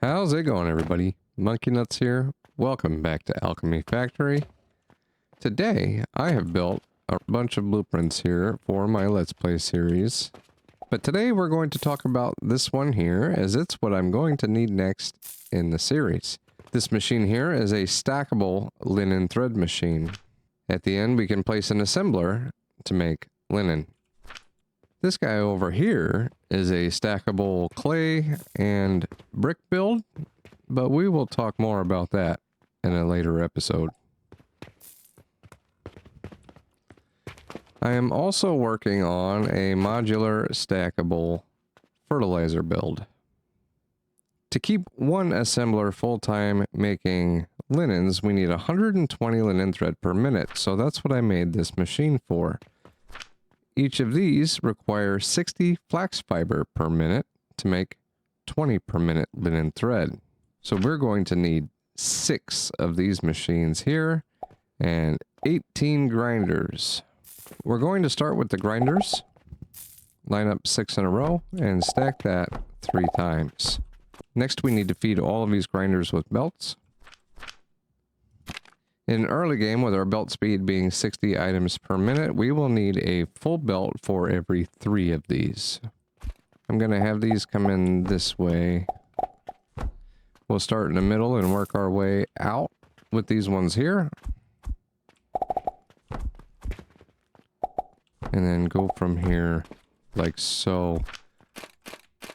How's it going, everybody? MonkeyNutz here. Welcome back to Alchemy Factory. Today, I have built a bunch of blueprints here for my Let's Play series. But today we're going to talk about this one here, as it's what I'm going to need next in the series. This machine here is a stackable linen thread machine. At the end, we can place an assembler to make linen. This guy over here is a stackable clay and brick build, but we will talk more about that in a later episode. I am also working on a modular stackable fertilizer build. To keep one assembler full-time making linens, we need 120 linen thread per minute, so that's what I made this machine for. Each of these require 60 flax fiber per minute to make 20 per minute linen thread. So we're going to need 6 of these machines here and 18 grinders. We're going to start with the grinders, line up 6 in a row, and stack that 3 times. Next, we need to feed all of these grinders with belts. In early game, with our belt speed being 60 items per minute, we will need a full belt for every 3 of these. I'm going to have these come in this way. We'll start in the middle and work our way out with these ones here. And then go from here like so.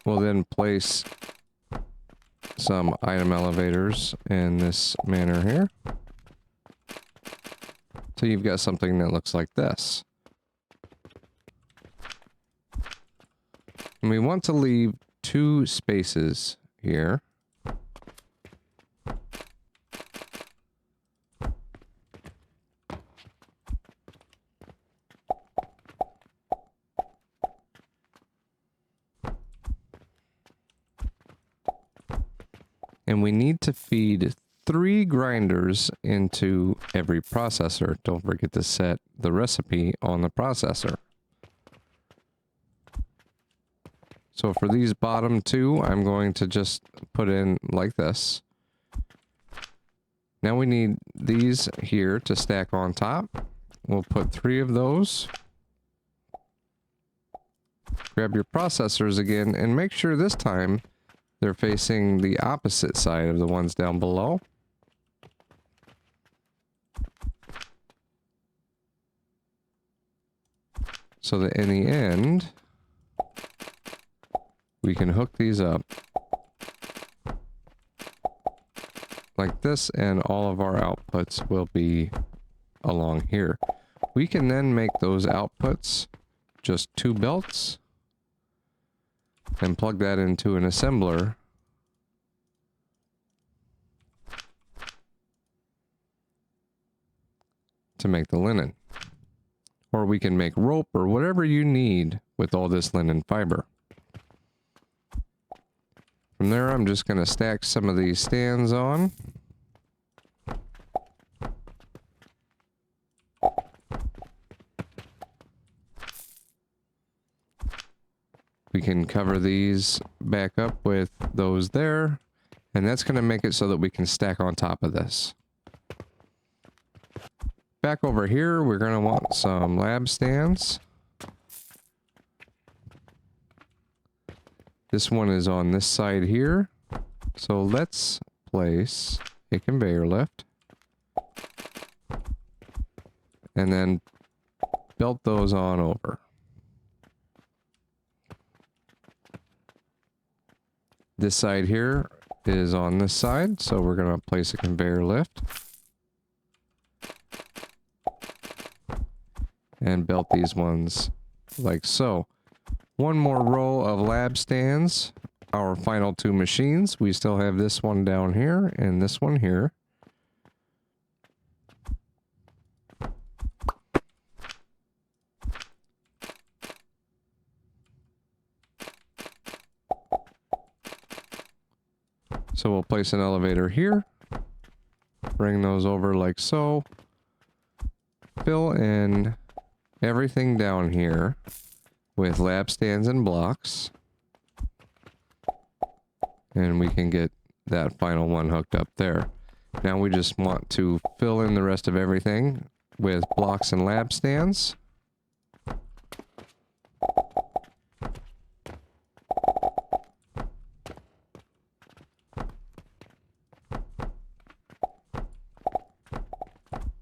We'll then place some item elevators in this manner here. So you've got something that looks like this. And we want to leave 2 spaces here. And we need to feed 3 grinders into every processor. Don't forget to set the recipe on the processor. So for these bottom 2, I'm going to just put in like this. Now we need these here to stack on top. We'll put 3 of those. Grab your processors again and make sure this time they're facing the opposite side of the ones down below. So that in the end, we can hook these up like this, and all of our outputs will be along here. We can then make those outputs just 2 belts and plug that into an assembler to make the linen. Or we can make rope or whatever you need with all this linen fiber. From there, I'm just going to stack some of these stands on. We can cover these back up with those there, and that's going to make it so that we can stack on top of this. Back over here, we're going to want some lab stands. This one is on this side here. So let's place a conveyor lift. And then belt those on over. This side here is on this side, so we're going to place a conveyor lift. And belt these ones like so. One more row of lab stands. Our final 2 machines. We still have this one down here and this one here. So we'll place an elevator here. Bring those over like so. Fill in everything down here with lab stands and blocks. And we can get that final one hooked up there. Now we just want to fill in the rest of everything with blocks and lab stands.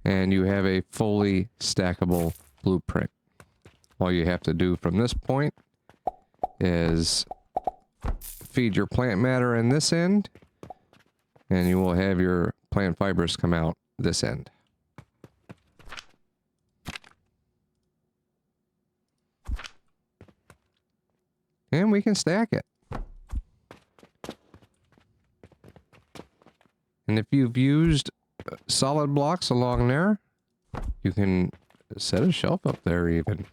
And you have a fully stackable blueprint. All you have to do from this point is feed your plant matter in this end, and you will have your plant fibers come out this end. And we can stack it. And if you've used solid blocks along there, you can set a shelf up there even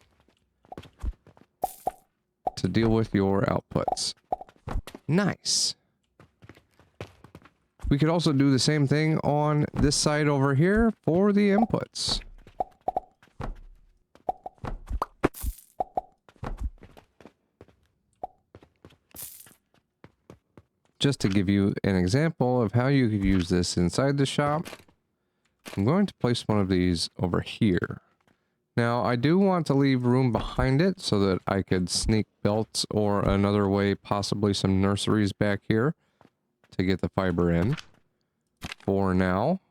to deal with your outputs. Nice. We could also do the same thing on this side over here for the inputs. Just to give you an example of how you could use this inside the shop, I'm going to place one of these over here. Now, I do want to leave room behind it so that I could sneak belts or another way, possibly some nurseries back here to get the fiber in. For now,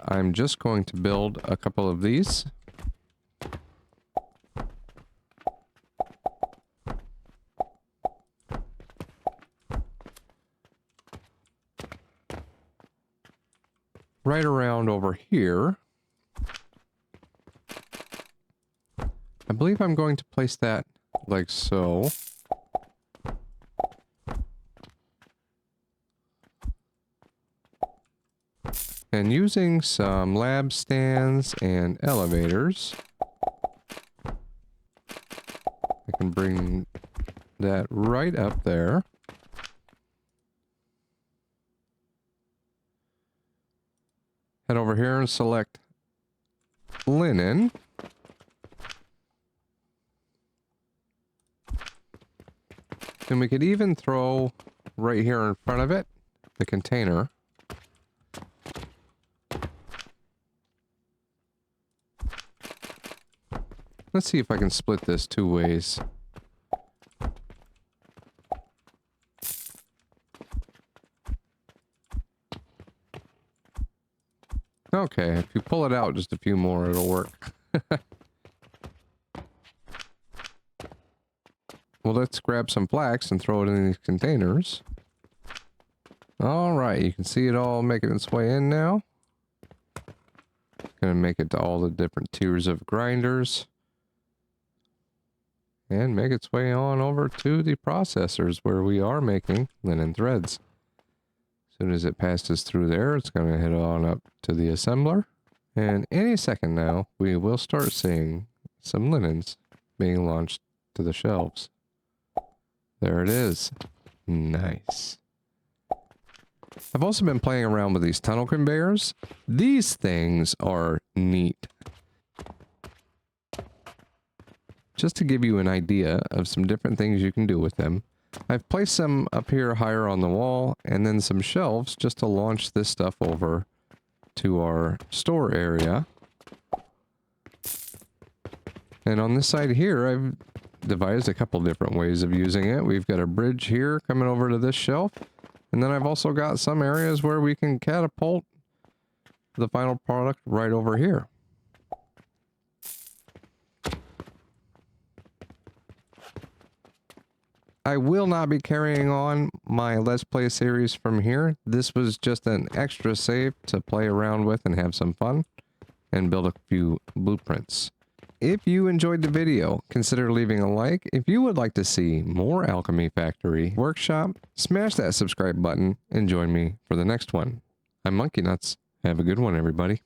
I'm just going to build a couple of these. Right around over here. I believe I'm going to place that like so. And using some lab stands and elevators, I can bring that right up there. Head over here and select linen. And we could even throw right here in front of it the container. Let's see if I can split this two ways. Okay, if you pull it out just a few more, it'll work. Well, let's grab some flax and throw it in these containers. Alright, you can see it all making its way in now. Gonna make it to all the different tiers of grinders. And make its way on over to the processors where we are making linen threads. As soon as it passes through there, it's going to head on up to the assembler. And any second now, we will start seeing some linens being launched to the shelves. There it is. Nice. I've also been playing around with these tunnel conveyors. These things are neat. Just to give you an idea of some different things you can do with them, I've placed some up here higher on the wall, and then some shelves just to launch this stuff over to our store area. And on this side here, I've devised a couple different ways of using it. We've got a bridge here coming over to this shelf, and then I've also got some areas where we can catapult the final product right over here. I will not be carrying on my Let's Play series from here. This was just an extra save to play around with and have some fun and build a few blueprints. If you enjoyed the video, consider leaving a like. If you would like to see more Alchemy Factory Workshop, smash that subscribe button and join me for the next one. I'm MonkeyNutz. Have a good one, everybody.